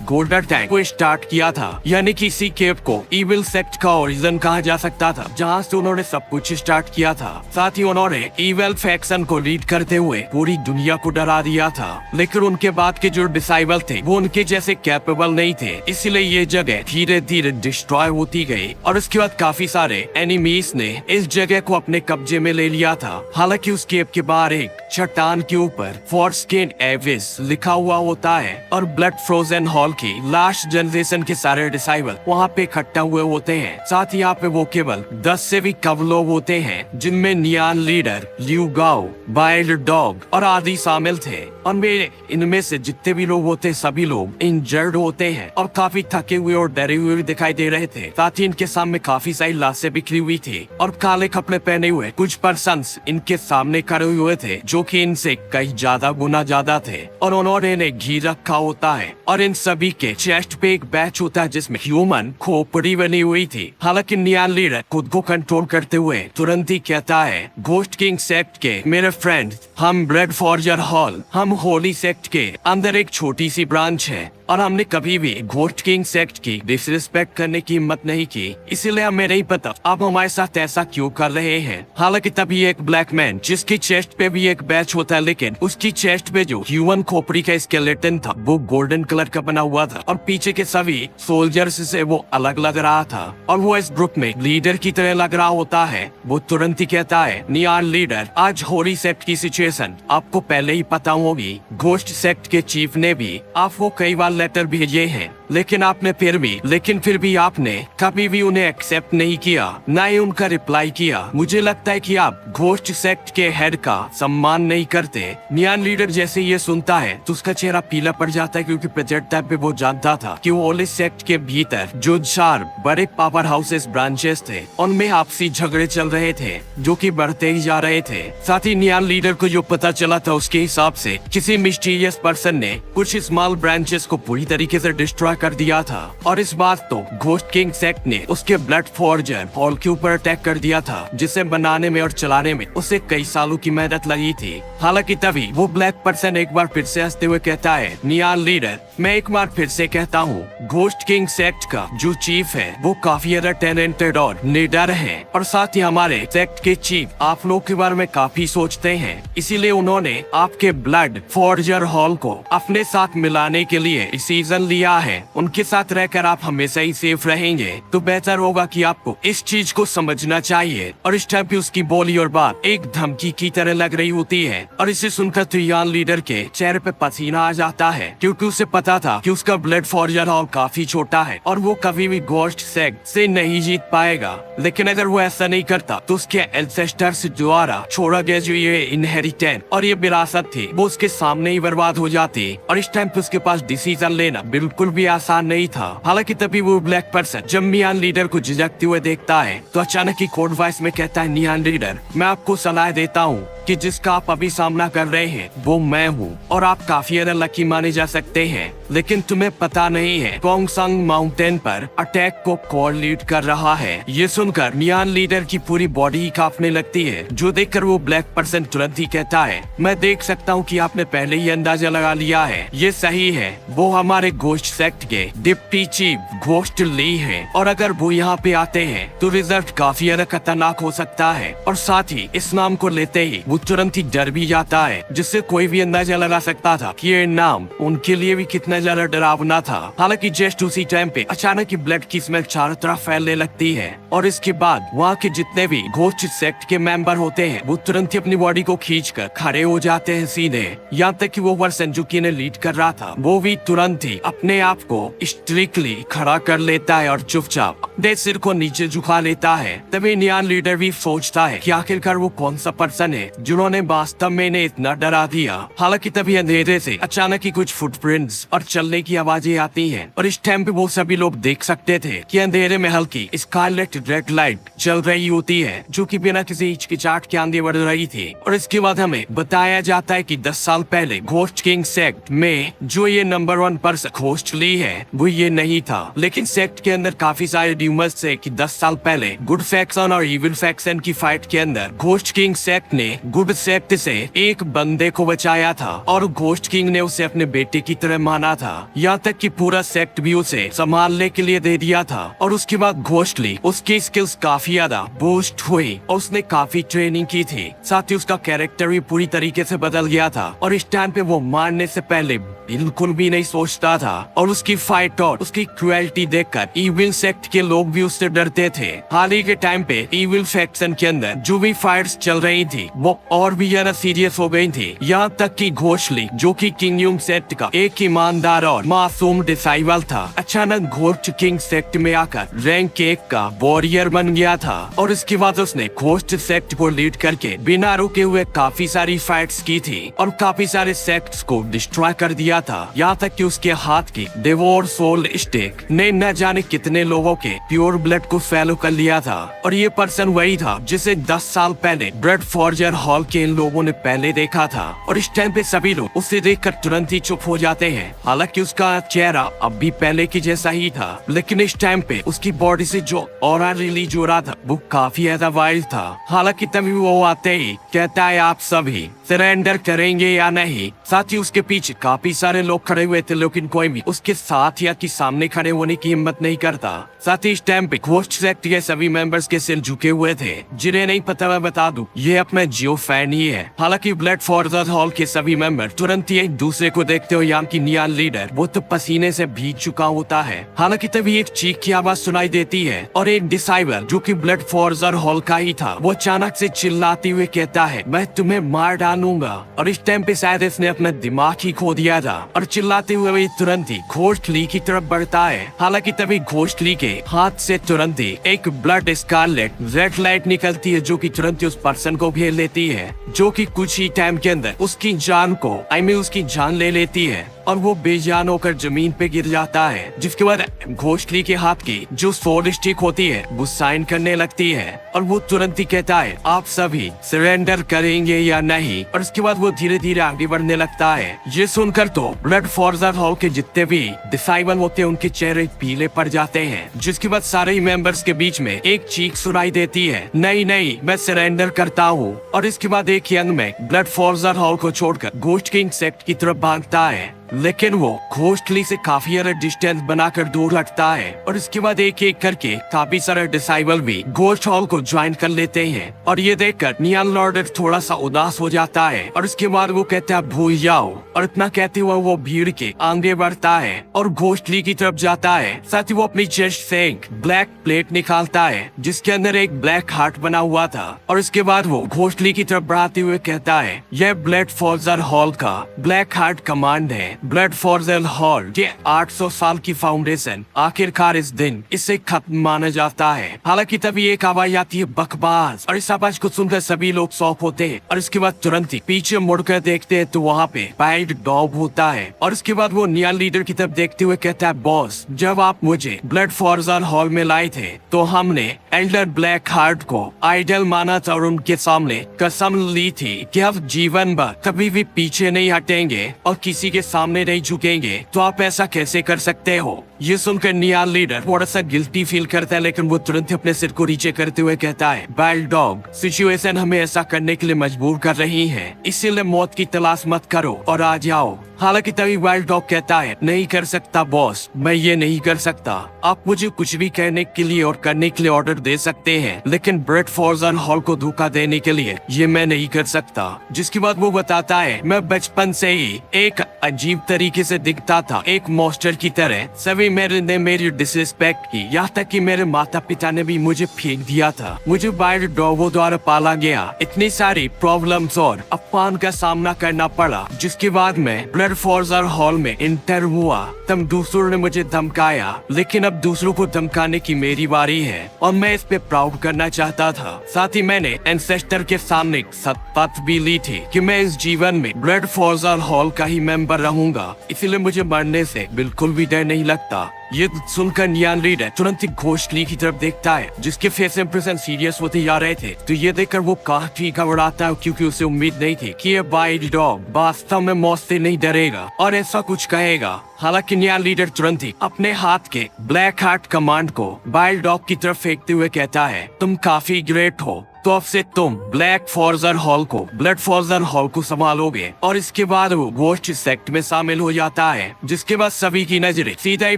गोल्डन टाइम को स्टार्ट किया था। यानी कि इसी केव को इविल सेक्ट का ओरिजिन कहा जा सकता था, जहाँ से उन्होंने सब कुछ स्टार्ट किया था। साथ ही उन्होंने इविल फैक्शन को लीड करते हुए पूरी दुनिया को डरा दिया था। लेकिन उनके बाद के जो डिसाइबल थे वो उनके जैसे कैपेबल नहीं थे, इसलिए ये जगह धीरे धीरे डिस्ट्रॉय होती गई और उसके बाद काफी सारे एनिमीज ने इस जगह को अपने कब्जे में ले लिया था। हालांकि उस केव के बाहर एक चट्टान के ऊपर फॉरस्किन एविस लिखा हुआ होता है और ब्लड फ्रोजन हॉल की लास्ट जनरेशन के सारे डिसाइबल वहाँ पे इकट्ठा हुए होते हैं। साथ ही यहाँ पे वो केवल 10 से भी कम लोग होते हैं, जिनमें नियान लीडर, लिu गाओ, वाइल्ड डॉग और आदि शामिल थे। और इनमें से जितने भी लोग होते सभी लोग इंजर्ड होते हैं और काफी थके हुए और डरे हुए भी दिखाई दे रहे थे। साथ ही इनके सामने काफी सारी लाशें बिखरी हुई थी और काले कपड़े पहने हुए कुछ पर्सन्स इनके सामने खड़े हुए थे, जो कि इनसे कई ज्यादा गुना ज्यादा थे और उन्होंने इन्हें घी रखा होता है और इन सभी के चेस्ट पे एक बैच होता है जिसमें ह्यूमन खोपड़ी बनी हुई थी। हालांकि नियान लीडर खुद को कंट्रोल करते हुए तुरंत ही कहता है, घोस्ट किंग सेक्ट के मेरे फ्रेंड, हम ब्लड फॉर्जर हॉल, हम होली सेक्ट के अंदर एक छोटी सी ब्रांच है और हमने कभी भी घोस्ट किंग सेक्ट की डिसरिस्पेक्ट करने की हिम्मत नहीं की, इसीलिए हमें नहीं पता आप हमारे साथ ऐसा क्यों कर रहे हैं। हालांकि तभी एक ब्लैक मैन, जिसकी चेस्ट पे भी एक बैच होता है, लेकिन उसकी चेस्ट पे जो ह्यूमन खोपड़ी का स्केलेटन था वो गोल्डन कलर का बना हुआ था और पीछे के सभी सोल्जर्स से वो अलग लग रहा था और वो इस ग्रुप में लीडर की तरह लग रहा होता है। वो तुरंत ही कहता है, नियान लीडर, आज होली सेक्ट की सिचुएशन आपको पहले ही पता होगी। घोस्ट सेक्ट के चीफ ने भी आपको कई बार लेटर भेजे हैं, लेकिन फिर भी आपने कभी भी उन्हें एक्सेप्ट नहीं किया, ना ही उनका रिप्लाई किया। मुझे लगता है कि आप घोस्ट सेक्ट के हेड का सम्मान नहीं करते। नियान लीडर जैसे ये सुनता है तो उसका चेहरा पीला पड़ जाता है, क्योंकि प्रेजेंट टाइम पे वो जानता था कि होली सेक्ट के भीतर जो 4 बड़े पावर हाउसेस ब्रांचेस थे उनमें आपसी झगड़े चल रहे थे, जो कि बढ़ते ही जा रहे थे। साथ ही नियान लीडर को जो पता चला था उसके हिसाब से किसी मिस्टीरियस पर्सन ने कुछ स्मॉल ब्रांचेस को पूरी तरीके से डिस्ट्रॉय कर दिया था और इस बात तो घोस्ट किंग सेक्ट ने उसके ब्लड फॉर्जर हॉल के ऊपर अटैक कर दिया था, जिसे बनाने में और चलाने में उसे कई सालों की मेहनत लगी थी। हालांकि तभी वो ब्लैक पर्सन एक बार फिर से हंसते हुए कहता है, नियान लीडर, मैं एक बार फिर से कहता हूँ, घोस्ट किंग सेक्ट का जो चीफ है वो काफी ज्यादा टैलेंटेड और निडर है और साथ ही हमारे सेक्ट के चीफ आप लोग के बारे में काफी सोचते हैं, इसीलिए उन्होंने आपके ब्लड फॉर्जर हॉल को अपने साथ मिलाने के लिए डिसीजन लिया है। उनके साथ रहकर आप हमेशा ही सेफ रहेंगे, तो बेहतर होगा कि आपको इस चीज को समझना चाहिए। और इस टाइम पे उसकी बोली और बात एक धमकी की तरह लग रही होती है और इसे सुनकर तो नियान लीडर के चेहरे पे पसीना आ जाता है, क्योंकि उसे पता था कि उसका ब्लड फॉर्जर हॉल काफी छोटा है और वो कभी भी घोस्ट सेक्ट से नहीं जीत पाएगा। लेकिन अगर वो ऐसा नहीं करता तो उसके एंसेस्टर्स द्वारा छोड़ा गया जो ये इनहेरिटेंस और ये विरासत थी वो उसके सामने ही बर्बाद हो जाती और इस टाइम पे उसके पास डिसीजन लेना बिल्कुल भी आसान नहीं था। हालांकि तभी वो ब्लैक पर्सन जब नियान लीडर को झिझकते हुए देखता है तो अचानक ही कोड वॉइस में कहता है, नियान लीडर, मैं आपको सलाह देता हूँ कि जिसका आप अभी सामना कर रहे हैं वो मैं हूँ और आप काफी ज्यादा लकी माने जा सकते हैं, लेकिन तुम्हें पता नहीं है कोंगसंग माउंटेन पर अटैक को कौन लीड कर रहा है। ये सुनकर नियान लीडर की पूरी बॉडी ही कांपने लगती है, जो देखकर वो ब्लैक पर्सन तुरंत ही कहता है, मैं देख सकता हूँ कि आपने पहले ही अंदाजा लगा लिया है। ये सही है, वो हमारे घोस्ट सेक्ट के डिप्टी चीफ घोस्ट ली है और अगर वो यहाँ पे आते हैं तो रिजल्ट काफी ज्यादा खतरनाक हो सकता है। और साथ ही इस नाम को लेते ही वो तुरंत ही डर भी जाता है, जिससे कोई भी अंदाजा लगा सकता था कि ये नाम उनके लिए भी कितना ज्यादा डरावना था। हालांकि जस्ट उसी टाइम पे अचानक ही ब्लड की स्मेल चारों तरफ फैलने लगती है और इसके बाद वहाँ के जितने भी घोस्ट सेक्ट के मेंबर होते हैं वो तुरंत ही अपनी बॉडी को खींचकर खड़े हो जाते हैं सीधे। यहाँ तक कि वो पर्सन जो कि इन्हें लीड कर रहा था वो भी तुरंत ही अपने आप को स्ट्रिक्टली खड़ा कर लेता है और चुपचाप अपने सिर को नीचे झुका लेता है। तभी नियान लीडर भी सोचता है कि आखिरकार वो कौन सा पर्सन है जिन्होंने वास्तव में इन्हें इतना डरा दिया। हालांकि तभी अंधेरे से अचानक ही कुछ फुटप्रिंट्स और चलने की आवाजें आती हैं और इस टाइम पे वो सभी लोग देख सकते थे कि अंधेरे में हल्की स्कारलेट रेड लाइट चल रही होती है जो कि बिना किसी हिचकिचाहट के आगे बढ़ रही थी। और इसके बाद हमें बताया जाता है कि 10 साल पहले घोस्ट किंग सेक्ट में जो ये नंबर 1 पर्सन घोस्ट ली है वो ये नहीं था, लेकिन सेक्ट के अंदर काफी सारे र्यूमर्स थे कि 10 साल पहले गुड फैक्शन और इविल फैक्शन की फाइट के अंदर घोस्ट किंग सेक्ट ने गुड सेक्ट से एक बंदे को बचाया था और घोस्ट किंग ने उसे अपने बेटे की तरह माना था। यहाँ तक कि पूरा सेक्ट भी उसे संभालने के लिए दे दिया था। और उसके बाद घोस्टली उसकी स्किल्स काफी ज्यादा बूस्ट हुई और उसने काफी ट्रेनिंग की थी। साथ ही उसका कैरेक्टर भी पूरी तरीके से बदल गया था और इस टाइम पे वो मारने से पहले बिल्कुल भी नहीं सोचता था। और उसकी फाइट और उसकी क्रुएल्टी देखकर इविल सेक्ट के लोग भी उससे डरते थे। हाल ही के टाइम पे इविल फैक्शन के अंदर जो भी फाइट्स चल रही थी वो और भी ज्यादा सीरियस हो गई थी। यहाँ तक कि घोस्टली जो कि किंगडम सेक्ट का एक ईमानदार और मासूम डिसाइबल था, अचानक घोस्ट किंग सेक्ट में आकर रैंक 1 का वॉरियर बन गया था। और इसके बाद उसने घोस्ट सेक्ट को लीड करके बिना रुके हुए काफी सारी फाइट्स की थी और काफी सारे सेक्ट्स को डिस्ट्रॉय कर दिया था। यहाँ तक कि उसके हाथ की डिवोर सोल स्टिक ने न जाने कितने लोगों के प्योर ब्लड को फैलो कर लिया था। और ये पर्सन वही था जिसे 10 साल पहले ब्रेड फॉर्जर हॉल के इन लोगों ने पहले देखा था। और इस टाइम पे सभी लोग उसे देखकर तुरंत ही चुप हो जाते हैं। हालांकि उसका चेहरा अब भी पहले की जैसा ही था, लेकिन इस टाइम पे उसकी बॉडी से जो ऑरा रिलीज हो रहा था वो काफी ज्यादा वाइल्ड था। हालांकि तभी वो आते ही कहता है आप सभी सरेंडर करेंगे या नहीं। साथ ही उसके पीछे काफी सारे लोग खड़े हुए थे, लेकिन कोई भी उसके साथ या कि सामने खड़े होने की हिम्मत नहीं करता। साथ ही इस टाइम पे घोस्ट सेक्ट के सभी मेंबर्स के सिर झुके हुए थे। जिन्हें नहीं पता मैं बता दूं, ये अपना जियो फैन ही है। हालांकि ब्लड फॉर्जर हॉल के सभी मेंबर तुरंत ही एक दूसरे को देखते हो, यानी कि नियान लीडर वो तो पसीने से भीग चुका होता है। हालांकि तभी एक चीख की आवाज सुनाई देती है और एक डिसाइबल जो कि ब्लड फॉर्जर हॉल का ही था वो अचानक से चिल्लाते हुए कहता है मैं तुम्हें मार डालूंगा। और इस टाइम पे शायद इसने अपना दिमाग ही खो दिया था और चिल्लाते हुए तुरंत ही घोस्टली की तरफ बढ़ता है। हालांकि तभी घोस्टली के हाथ से तुरंत ही एक ब्लड स्कारलेट रेड लाइट निकलती है जो कि तुरंत ही उस पर्सन को घेर लेती है, जो कि कुछ ही टाइम के अंदर उसकी जान को उसकी जान ले लेती है और वो बेजान होकर जमीन पे गिर जाता है। जिसके बाद घोस्टली के हाथ की जो सोल स्टिक होती है वो साइन करने लगती है और वो तुरंत ही कहता है आप सभी सरेंडर करेंगे या नहीं। और उसके बाद वो धीरे धीरे आगे बढ़ने लगता है। ये सुनकर तो ब्लड फॉर्जर हॉल के जितने भी डिसाइबल होते हैं उनके चेहरे पीले पड़ जाते हैं। जिसके बाद सारे ही मेंबर्स के बीच में एक चीख सुनाई देती है नहीं नहीं मैं सरेंडर करता हूँ। और इसके बाद एक यंग में ब्लड फॉर्जर हॉल को छोड़कर घोस्ट किंग सेक्ट की तरफ भागता है, लेकिन वो घोस्टली से काफी ज्यादा डिस्टेंस बनाकर दूर हटता है। और इसके बाद एक एक करके काफी सारे डिसाइबल भी घोस्ट हॉल को ज्वाइन कर लेते हैं। और ये देखकर नियान लॉर्डर थोड़ा सा उदास हो जाता है और उसके बाद वो कहता है भूल जाओ। और इतना कहते हुए वो भीड़ के आगे बढ़ता है और घोस्टली की तरफ जाता है। साथ ही वो अपनी चेस्ट से एक ब्लैक प्लेट निकालता है जिसके अंदर एक ब्लैक हार्ट बना हुआ था। और इसके बाद वो घोस्टली की तरफ बढ़ाते हुए कहता है यह ब्लड फॉर्जर हॉल का ब्लैक हार्ट कमांड है। ब्लड फॉर्जर हॉल के 800 साल की फाउंडेशन आखिरकार इस दिन इसे खत्म माना जाता है। हालांकि तभी एक आवाज आती है बकवास और इस आवाज को सुनकर सभी लोग शॉक होते हैं। और इसके बाद तुरंत ही पीछे मुड़कर देखते हैं तो वहाँ पे वाइल्ड डॉग होता है। और इसके बाद वो नियान लीडर की तरफ देखते हुए कहता है बॉस जब आप मुझे ब्लड फॉर्जर हॉल में लाए थे तो हमने एल्डर ब्लैक हार्ट को आइडल माना था और उनके सामने कसम ली थी कि अब जीवन भर कभी भी पीछे नहीं हटेंगे और किसी के सामने नहीं झुकेंगे। तो आप ऐसा कैसे कर सकते हो। ये सुनकर नियान लीडर थोड़ा सा गिल्टी फील करता है, लेकिन वो तुरंत अपने सिर को नीचे करते हुए कहता है वाइल्ड डॉग सिचुएशन हमें ऐसा करने के लिए मजबूर कर रही है, इसीलिए मौत की तलाश मत करो और आ जाओ। हालांकि तभी वाइल्ड डॉग कहता है नहीं कर सकता बॉस, मैं ये नहीं कर सकता। आप मुझे कुछ भी कहने के लिए और करने के लिए ऑर्डर दे सकते हैं, लेकिन ब्लड फॉर्जर हॉल को धोखा देने के लिए ये मैं नहीं कर सकता। जिसके बाद वो बताता है मैं बचपन से ही एक अजीब तरीके से दिखता था, एक मॉन्स्टर की तरह। सभी मेरे ने मेरी डिसरिस्पेक्ट की, यहाँ तक कि मेरे माता पिता ने भी मुझे फेंक दिया था। मुझे वाइल्ड डॉगों द्वारा पाला गया, इतनी सारी प्रॉब्लम्स और अपमान का सामना करना पड़ा। जिसके बाद मैं ब्लड ब्लड फॉर्जर हॉल में इंटर हुआ तब दूसरों ने मुझे धमकाया, लेकिन अब दूसरों को धमकाने की मेरी बारी है और मैं इस पे प्राउड करना चाहता था। साथ ही मैंने एंसेस्टर के सामने शपथ भी ली थी कि मैं इस जीवन में ब्लड फॉर्जर हॉल का ही मेंबर रहूंगा, इसीलिए मुझे मरने से बिल्कुल भी डर नहीं लगता। ये सुनकर नियान लीडर तुरंत ही घोषली की तरफ देखता है, जिसके फेस इंप्रेशन सीरियस होते जा रहे थे। तो ये देखकर वो काफी घबराता है, क्योंकि उसे उम्मीद नहीं थी कि ये वाइल्ड डॉग वास्तव में मौत से नहीं डरेगा और ऐसा कुछ कहेगा। हालांकि नियान लीडर तुरंत ही अपने हाथ के ब्लैक हार्ट कमांड को वाइल्ड डॉग की तरफ फेंकते हुए कहता है, तुम काफी ग्रेट हो, तो अब से तुम ब्लैक फॉर्जर हॉल को ब्लड फॉर्जर हॉल को संभालोगे। और इसके बाद वो घोस्ट सेक्ट में शामिल हो जाता है, जिसके बाद सभी की नजरें सीधा ही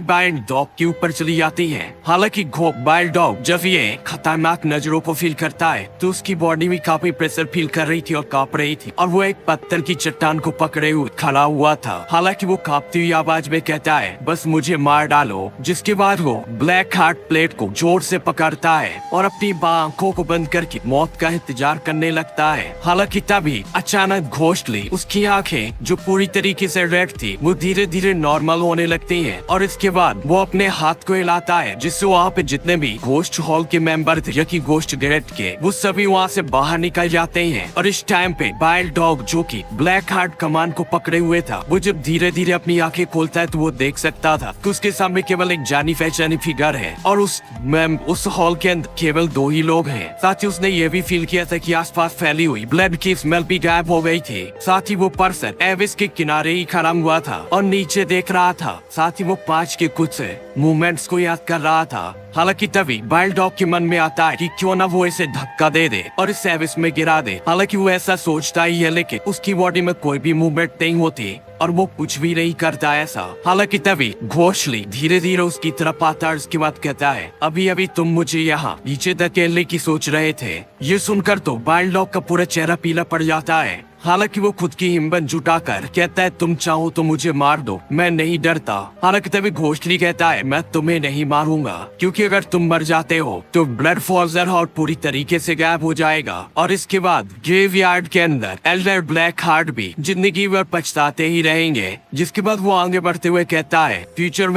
वाइल्ड डॉग के ऊपर चली जाती हैं। हालांकि वाइल्ड डॉग जब ये खतरनाक नजरों को फील करता है तो उसकी बॉडी में काफी प्रेशर फील कर रही थी और कांप रही थी, और वो एक पत्थर की चट्टान को पकड़े हुए खड़ा हुआ था। हालांकि वो कांपती हुई आवाज में कहता है, बस मुझे मार डालो। जिसके बाद वो ब्लैक हार्ट प्लेट को जोर से पकड़ता है और अपनी आंखों को बंद करके मौत का इंतजार करने लगता है। हालांकि तभी अचानक घोस्टली उसकी आंखें जो पूरी तरीके से रेड थी वो धीरे धीरे नॉर्मल होने लगती हैं, और इसके बाद वो अपने हाथ को हिलाता है, जिससे वहाँ पे जितने भी घोस्ट हॉल के मेंबर थे या कि घोस्ट ग्रेड के, वो सभी वहाँ से बाहर निकल जाते हैं। और इस टाइम पे वाइल्ड डॉग जो कि ब्लैक हार्ट कमांड को पकड़े हुए था, वो जब धीरे धीरे अपनी आंखें खोलता है तो वो देख सकता था कि उसके सामने केवल एक जानी पहचानी फिगर है और उस हॉल के अंदर केवल 2 ही लोग हैं। साथ ही उसने ये भी फील किया था कि आसपास फैली हुई ब्लड की स्मेल भी गायब हो गई थी। साथ ही वो पर्सन एविस के किनारे ही खड़ा हुआ था और नीचे देख रहा था। साथ ही वो 5 के कुछ मूवमेंट्स को याद कर रहा था। हालांकि तभी वाइल्ड डॉग के मन में आता है कि क्यों ना वो इसे धक्का दे दे और इस एविस में गिरा दे। हालांकि वो ऐसा सोचता ही है, लेकिन उसकी बॉडी में कोई भी मूवमेंट नहीं होती और वो कुछ भी नहीं करता ऐसा। हालांकि तभी घोषली धीरे धीरे उसकी तरफ आता है, उसके बाद कहता है, अभी अभी तुम मुझे यहाँ नीचे धकेलने की सोच रहे थे। ये सुनकर तो वाइल्ड डॉग का पूरा चेहरा पीला पड़ जाता है। हालांकि वो खुद की हिम्मत जुटाकर कहता है, तुम चाहो तो मुझे मार दो, मैं नहीं डरता। हालांकि तभी घोस्टली कहता है, मैं तुम्हें नहीं मारूंगा, क्योंकि अगर तुम मर जाते हो तो ब्लड फॉर्जर हॉल पूरी तरीके से गायब हो जाएगा। और इसके बाद ग्रेवयार्ड के अंदर एल्डर ब्लैक हार्ट भी जिंदगी भर पछताते ही रहेंगे। जिसके बाद वो आगे बढ़ते हुए कहता है, फ्यूचर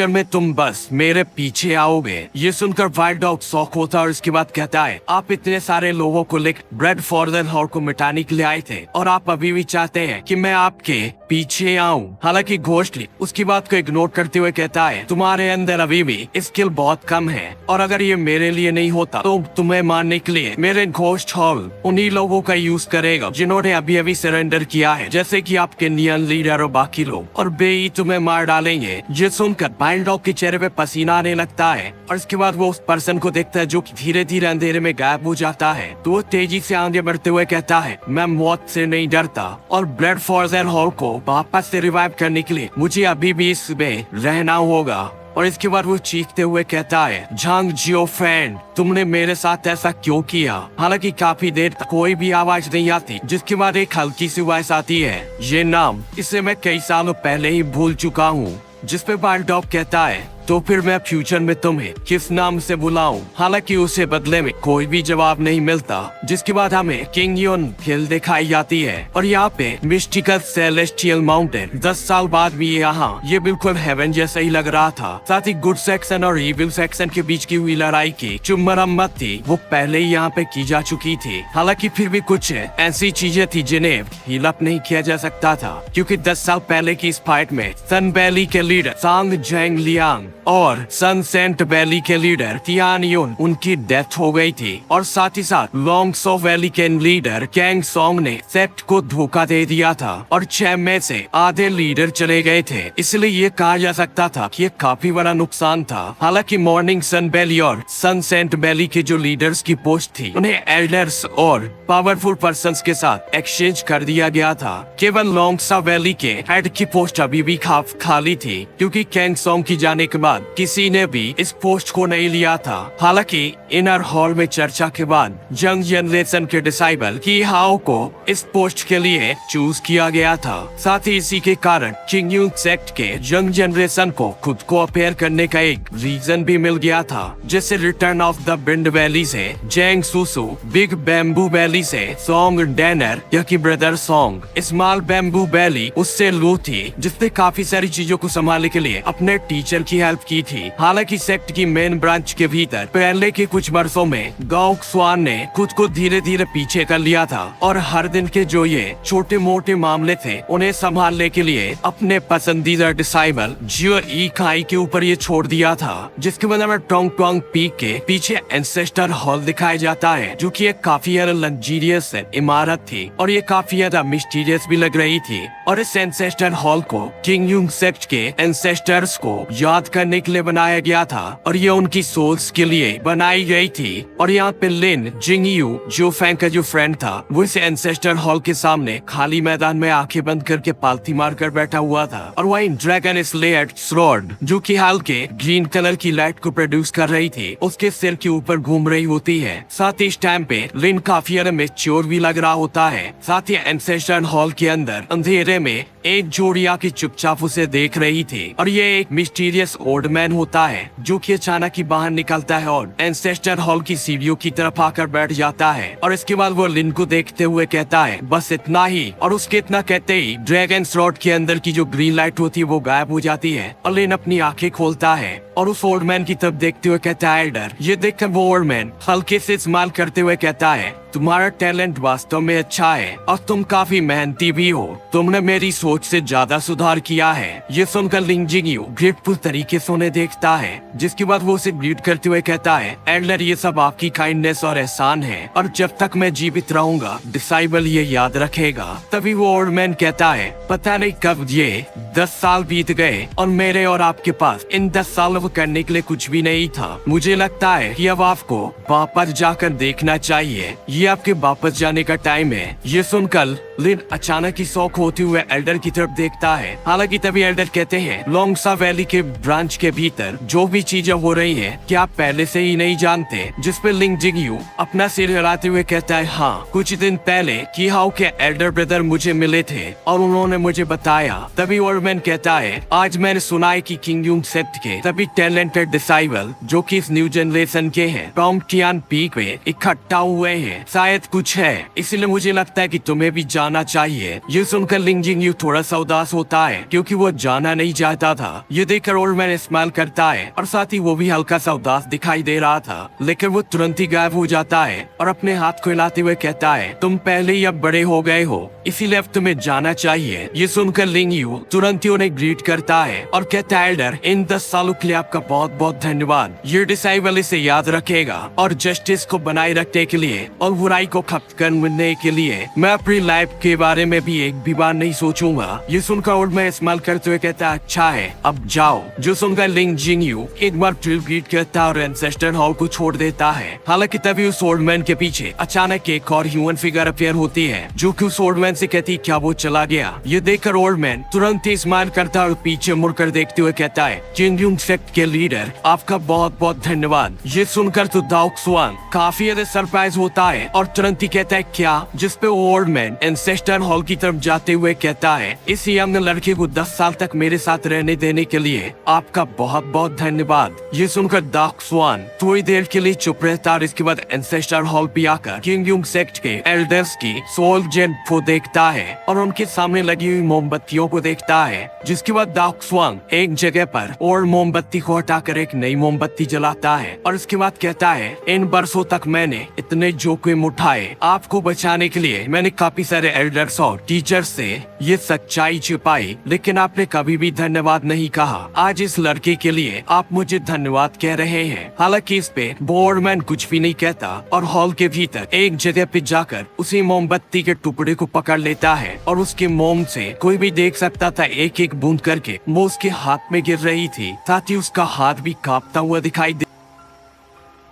में तुम बस मेरे पीछे आओगे। ये सुनकर वाइल्ड डॉग शॉक होता है और इसके बाद कहता है, आप इतने सारे लोगों को लेकर ब्लड फॉर्जर हॉल को मिटाने के लिए आए थे और आप अभी भी चाहते हैं कि मैं आपके पीछे आऊं। हालांकि घोस्टली उसकी बात को इग्नोर करते हुए कहता है, तुम्हारे अंदर अभी भी स्किल बहुत कम है और अगर ये मेरे लिए नहीं होता तो तुम्हें मारने के लिए मेरे घोस्ट हॉल उन्हीं लोगों का यूज करेगा जिन्होंने अभी अभी सरेंडर किया है, जैसे कि आपके नियन लीडर और बाकी लोग, और बेई तुम्हें मार डालेंगे। ये सुनकर वाइल्ड डॉग के चेहरे पे पसीना आने लगता है और इसके बाद वो उस पर्सन को देखता है जो कि धीरे धीरे अंधेरे में गायब हो जाता है। तो वो तेजी से आगे बढ़ते हुए कहता है, मैं मौत से नहीं डरता और ब्लड फॉर्जर हॉल को वापस से रिवाइव करने के लिए मुझे अभी भी इसमें रहना होगा। और इसके बाद वो चीखते हुए कहता है, झांग जियो फ्रेंड, तुमने मेरे साथ ऐसा क्यों किया। हालांकि काफी देर तक कोई भी आवाज नहीं आती, जिसके बाद एक हल्की सी आवाज आती है, ये नाम इसे मैं कई सालों पहले ही भूल चुका हूँ। जिसपे वाइल्ड डॉग कहता है, तो फिर मैं फ्यूचर में तुम्हें किस नाम से बुलाऊं। हालांकि उसे बदले में कोई भी जवाब नहीं मिलता। जिसके बाद हमें किंग योन हिल दिखाई जाती है और यहाँ पे मिस्टिकल सेलेस्टियल माउंटेन 10 साल बाद भी यहाँ ये बिल्कुल हेवन जैसा ही लग रहा था। साथ ही गुड सेक्शन और इविल सेक्शन के बीच की हुई लड़ाई की जो मरम्मत थी वो पहले ही यहाँ पे की जा चुकी थी। हालांकि फिर भी कुछ ऐसी चीजें थी जिन्हें हील अप नहीं किया जा सकता था, क्योंकि 10 साल पहले की इस फाइट में सन वैली के लीडर सांग जेंग लियांग और सनसेंट वैली के लीडर तियान युन उनकी डेथ हो गई थी। और साथ ही साथ लोंगसो वैली के लीडर कैंग सोंग ने सेक्ट को धोखा दे दिया था और 6 में से आधे लीडर चले गए थे। इसलिए ये कहा जा सकता था कि ये काफी बड़ा नुकसान था। हालांकि मॉर्निंग सन वैली और सनसेंट वैली के जो लीडर्स की पोस्ट थी उन्हें एल्डर्स और पावरफुल पर्संस के साथ एक्सचेंज कर दिया गया था। केवल लोंगसा वैली के हेड की पोस्ट अभी भी खाली थी, क्योंकि कैंग सोंग की जाने के बाद बाद किसी ने भी इस पोस्ट को नहीं लिया था। हालांकि इनर हॉल में चर्चा के बाद यंग जनरेशन के डिसाइबल की हाउ को इस पोस्ट के लिए चूज किया गया था। साथ ही इसी के कारण किंग यूंग सेक्ट के यंग जनरेशन को खुद को अपेयर करने का एक रीजन भी मिल गया था, जैसे return of the wind valley से जैंग सुसु, बिग बैम्बू वैली से सॉन्ग डैनर या की brother song, small bamboo valley उससे लू थी, जिसने काफी सारी चीजों को संभालने के लिए अपने टीचर की हेल्प की थी। हालांकि सेक्ट की मेन ब्रांच के भीतर पहले के कुछ वर्षों में गॉक स्वान ने खुद को धीरे धीरे पीछे कर लिया था और हर दिन के जो ये छोटे मोटे मामले थे उन्हें संभालने के लिए अपने पसंदीदा डिसाइबल जियो ई काई के ऊपर ये छोड़ दिया था, जिसके बाद में टोंग टोंग पीक के पीछे एंसेस्टर हॉल दिखाया जाता है, जो कि एक काफी ज्यादा लग्जरियस इमारत थी और ये काफी ज्यादा मिस्टीरियस भी लग रही थी। और इस एंसेस्टर हॉल को किंग यूंग सेक्ट के एंसेस्टर्स को याद करने के लिए बनाया गया था और ये उनकी सोल्स के लिए बनाई गई थी। और यहाँ पे लिन जिंगयू जो फैंग का जो फ्रेंड था वो इस एंसेस्टर हॉल के सामने खाली मैदान में आंखें बंद करके पालती मारकर बैठा हुआ था। और वहीं ड्रैगन स्लेयर स्वॉर्ड जो कि हाल के ग्रीन कलर की लाइट को प्रोड्यूस कर रही थी उसके सिर के ऊपर घूम रही होती है। साथ ही इस टाइम पे लिन काफी ज्यादा मैच्योर भी लग रहा होता है। साथ ही एंसेस्टर हॉल के अंदर अंधेरे में एक जोड़िया की चुपचाप उसे देख रही थी और ये एक मिस्टीरियस ओल्ड मैन होता है जो कि अचानक ही बाहर निकलता है और एंसेस्टर हॉल की सीढ़ियों की तरफ आकर बैठ जाता है। और इसके बाद वो लिन को देखते हुए कहता है बस इतना ही, और उसके इतना कहते ही ड्रैगन रॉड के अंदर की जो ग्रीन लाइट होती है वो गायब हो जाती है और लिन अपनी आंखें खोलता है और उस ओल्ड मैन की तरफ देखते हुए कहता है एल्डर। ये देखकर वो ओल्ड मैन हल्के से स्माइल करते हुए कहता है तुम्हारा टैलेंट वास्तव में अच्छा है और तुम काफी मेहनती भी हो, तुमने मेरी सोच से ज्यादा सुधार किया है। ये सुनकर लिंग जिंगयू ग्रेटफुल तरीके से उन्हें देखता है, जिसके बाद वो उसे ग्रीट करते हुए कहता है एल्डर ये सब आपकी काइंडनेस और एहसान है और जब तक मैं जीवित रहूंगा डिसाइबल ये याद रखेगा। तभी वो ओल्ड मैन कहता है पता नहीं कब ये 10 साल बीत गए और मेरे और आपके पास इन 10 सालों करने के लिए कुछ भी नहीं था। मुझे लगता है कि अब आपको वापस जाकर देखना चाहिए, ये आपके वापस जाने का टाइम है। ये सुनकर लिन अचानक ही शौक होते हुए एल्डर की तरफ देखता है। हालांकि तभी एल्डर कहते हैं लोंगसा वैली के ब्रांच के भीतर जो भी चीजें हो रही हैं क्या आप पहले से ही नहीं जानते, जिस पे लिंग जिंगयू अपना सिर हिलाते हुए कहता है हाँ, कुछ दिन पहले की हाउ के एल्डर ब्रदर मुझे मिले थे और उन्होंने मुझे बताया। तभी ओल्ड मैन कहता है आज मैंने सुना है कि किंग यूंग सेक्ट के तभी टैलेंटेड डिसाइबल जो कि इस न्यू जनरेशन के हैं टॉन्ग टियान पीक में इकट्ठा हुए हैं, शायद कुछ है, इसलिए मुझे लगता है कि तुम्हें भी जाना चाहिए। ये सुनकर लिंग जिंगयू थोड़ा सा उदास होता है क्योंकि वो जाना नहीं चाहता था। ये देखकर ओल्ड मैन स्माइल करता है और साथ ही वो भी हल्का सा उदास दिखाई दे रहा था, लेकिन वो तुरंत ही गायब हो जाता है और अपने हाथ को हिलाते हुए कहता है तुम पहले ही अब बड़े हो गए हो, इसीलिए अब तुम्हें जाना चाहिए। ये सुनकर लिंग यू तुरंत ही उन्हें ग्रीट करता है और कहता है एल्डर इन 10 सालों के लिए आपका बहुत बहुत धन्यवाद, ये डिसाइबल इसे याद रखेगा और जस्टिस को बनाए रखने के लिए और बुराई को खत्म करने के लिए मैं अपनी लाइफ के बारे में भी एक भी बार नहीं सोचूंगा। ये सुनकर ओल्ड मैन स्माइल करते हुए कहता है अच्छा है अब जाओ। जो सुनकर लिंग जिंगयू एक बार फिर ग्रीट करता है और एंसेस्टर हॉल को छोड़ देता है। हालांकि तभी उस ओल्ड मैन के पीछे अचानक एक और ह्यूमन फिगर अपीयर होती है जो कि उस ओल्ड मैन से कहती क्या वो चला गया। ये देखकर ओल्ड मैन तुरंत ही स्माइल करता है और पीछे मुड़कर देखते हुए कहता है किंग यूंग सेक्ट के लीडर आपका बहुत बहुत धन्यवाद। ये सुनकर तो दाओ स्वान काफी ज्यादा सरप्राइज होता है और तुरंत ही कहता है क्या, जिसपे ओल्ड मैन एंसेस्टर हॉल की तरफ जाते हुए कहता है इस यंग लड़के को 10 साल तक मेरे साथ रहने देने के लिए आपका बहुत बहुत धन्यवाद। ये सुनकर दाक स्वान थोड़ी देर के लिए चुप रहता और इसके बाद एंसेस्टर हॉल पे आकर किंग यूंग सेक्ट के एल्डर्स की सोल जेन को देखता है और उनके सामने लगी हुई मोमबत्तियों को देखता है, जिसके बाद दाक स्वान एक जगह पर और मोमबत्ती को हटाकर एक नई मोमबत्ती जलाता है और इसके बाद कहता है इन बरसों तक मैंने इतने जोखिम उठाए आपको बचाने के लिए, मैंने काफी सारे एल्डर्स और टीचर्स से ये सच्चाई छिपाई, लेकिन आपने कभी भी धन्यवाद नहीं कहा। आज इस लड़के के लिए आप मुझे धन्यवाद कह रहे हैं। हालांकि इस पे बोर्डमैन कुछ भी नहीं कहता और हॉल के भीतर एक जगह पे जाकर उसी मोमबत्ती के टुकड़े को पकड़ लेता है और उसके मोम से कोई भी देख सकता था एक एक बूंद करके वो उसके हाथ में गिर रही थी, साथ ही उसका हाथ भी कांपता हुआ दिखाई दे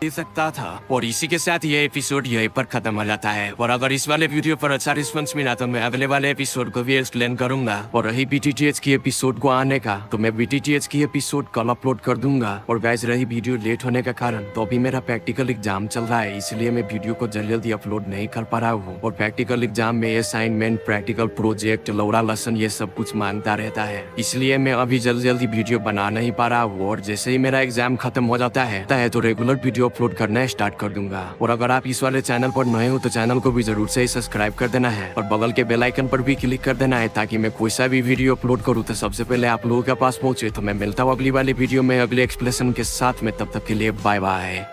दे सकता था। और इसी के साथ ये एपिसोड यहीं पर खत्म हो जाता है। और अगर इस वाले वीडियो पर अच्छा रिस्पॉन्स मिला तो मैं अगले वाले एपिसोड को भी एक्सप्लेन करूंगा। और रही BTTH की एपिसोड को आने का, तो मैं BTTH की एपिसोड कल अपलोड कर दूंगा। और गाइस रही वीडियो लेट होने का कारण, तो अभी मेरा प्रैक्टिकल एग्जाम चल रहा है, इसलिए मैं वीडियो को जल्दी जल्दी अपलोड नहीं कर पा रहा हूँ। और प्रैक्टिकल एग्जाम में असाइनमेंट, प्रैक्टिकल प्रोजेक्ट, लौड़ा लेसन ये सब कुछ मांगता रहता है, इसलिए मैं अभी जल्दी जल्दी वीडियो बना नहीं पा रहा हूँ। और जैसे ही मेरा एग्जाम खत्म हो जाता है तो रेगुलर वीडियो अपलोड करना स्टार्ट कर दूंगा। और अगर आप इस वाले चैनल पर नए हो तो चैनल को भी जरूर से सब्सक्राइब कर देना है और बगल के बेल आइकन पर भी क्लिक कर देना है, ताकि मैं कोई सा भी वीडियो अपलोड करूँ तो सबसे पहले आप लोगों के पास पहुंचे। तो मैं मिलता हूँ अगली वाली वीडियो में अगले एक्सप्लेनेशन के साथ में, तब तक के लिए बाय बाय।